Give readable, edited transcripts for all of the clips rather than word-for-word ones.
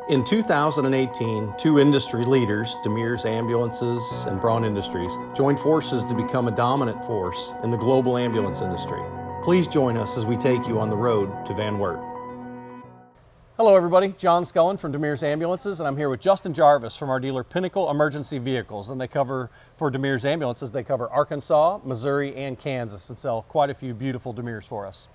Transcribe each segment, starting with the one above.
In 2018, two industry leaders, Demers Ambulances and Braun Industries, joined forces to become a dominant force in the global ambulance industry. Please join us as we take you on the road to Van Wert. Hello everybody, John Scullen from Demers Ambulances, and I'm here with Justin Jarvis from our dealer Pinnacle Emergency Vehicles. And they cover, for Demers Ambulances, they cover Arkansas, Missouri, and Kansas, and sell quite a few beautiful Demers for us.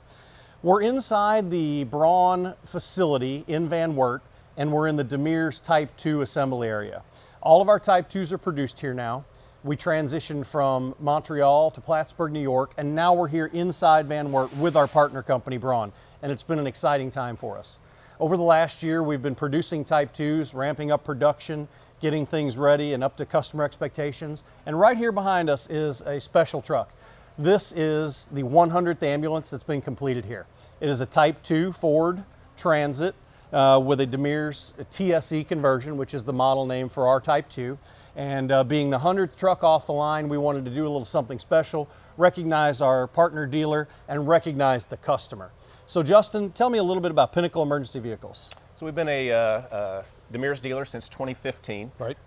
We're inside the Braun facility in Van Wert, and we're in the Demers Type II assembly area. All of our Type IIs are produced here now. We transitioned from Montreal to Plattsburgh, New York, and now we're here inside Van Wert with our partner company, Braun, and it's been an exciting time for us. Over the last year, we've been producing Type IIs, ramping up production, getting things ready and up to customer expectations. And right here behind us is a special truck. This is the 100th ambulance that's been completed here. It is a Type II Ford Transit with a Demers TSE conversion, which is the model name for our Type II. And being the 100th truck off the line, we wanted to do a little something special, recognize our partner dealer, and recognize the customer. So Justin, tell me a little bit about Pinnacle Emergency Vehicles. So we've been a Demers dealer since 2015. Right.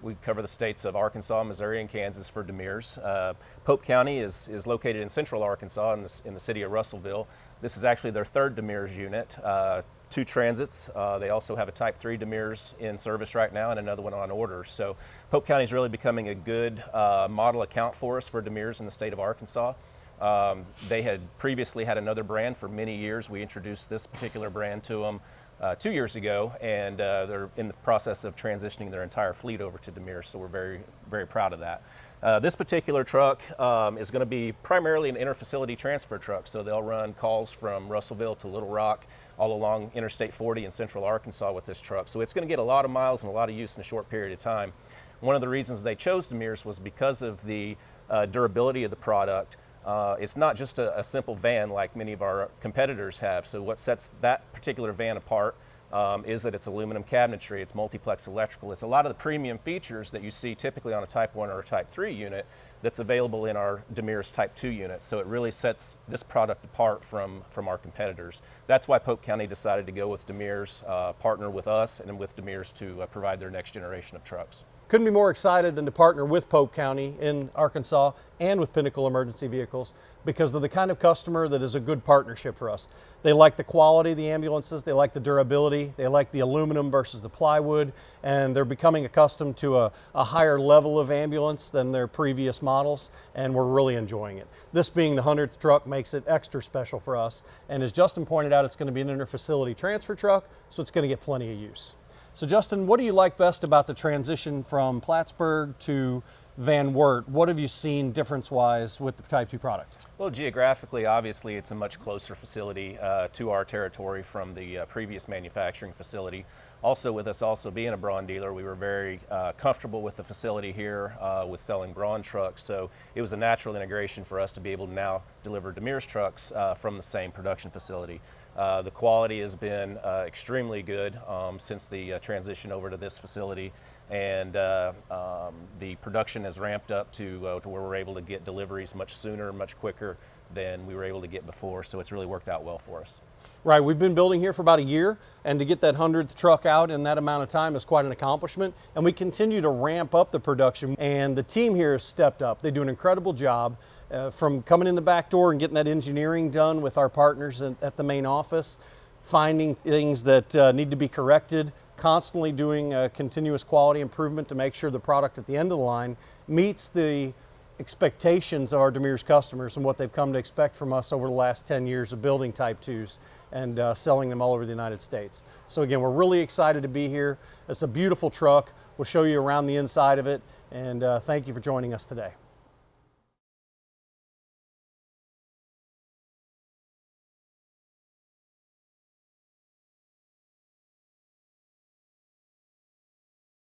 We cover the states of Arkansas, Missouri, and Kansas for Demers. Pope County is located in central Arkansas in the city of Russellville. This is actually their third Demers unit. Two transits. They also have a Type III Demers in service right now and another one on order. So Pope County is really becoming a good model account for us for Demers in the state of Arkansas. They had previously had another brand for many years. We introduced this particular brand to them 2 years ago, and they're in the process of transitioning their entire fleet over to Demers, so we're very, very proud of that. This particular truck is going to be primarily an interfacility transfer truck, so they'll run calls from Russellville to Little Rock, all along Interstate 40 in central Arkansas with this truck. So it's going to get a lot of miles and a lot of use in a short period of time. One of the reasons they chose Demers was because of the durability of the product. It's not just a simple van like many of our competitors have. So what sets that particular van apart is that it's aluminum cabinetry, it's multiplex electrical. It's a lot of the premium features that you see typically on a Type I or a Type III unit that's available in our Demers Type II unit. So it really sets this product apart from our competitors. That's why Pope County decided to go with Demers, partner with us and with Demers to provide their next generation of trucks. Couldn't be more excited than to partner with Pope County in Arkansas and with Pinnacle Emergency Vehicles because they're the kind of customer that is a good partnership for us. They like the quality of the ambulances, they like the durability, they like the aluminum versus the plywood, and they're becoming accustomed to a higher level of ambulance than their previous models, and we're really enjoying it. This being the 100th truck makes it extra special for us, and as Justin pointed out, it's going to be an interfacility transfer truck, so it's going to get plenty of use. So Justin, what do you like best about the transition from Plattsburgh to Van Wert? What have you seen difference-wise with the Type II product? Well, geographically, obviously, it's a much closer facility to our territory from the previous manufacturing facility. Also, with us also being a Braun dealer, we were very comfortable with the facility here with selling Braun trucks. So it was a natural integration for us to be able to now deliver Demers trucks from the same production facility. The quality has been extremely good since the transition over to this facility, and the production has ramped up to where we're able to get deliveries much sooner, much quicker than we were able to get before, so it's really worked out well for us. Right, we've been building here for about a year, and to get that 100th truck out in that amount of time is quite an accomplishment, and we continue to ramp up the production, and the team here has stepped up. They do an incredible job. From coming in the back door and getting that engineering done with our partners at the main office, finding things that need to be corrected, constantly doing continuous quality improvement to make sure the product at the end of the line meets the expectations of our Demers customers and what they've come to expect from us over the last 10 years of building Type IIs and selling them all over the United States. So again, we're really excited to be here. It's a beautiful truck. We'll show you around the inside of it, and thank you for joining us today.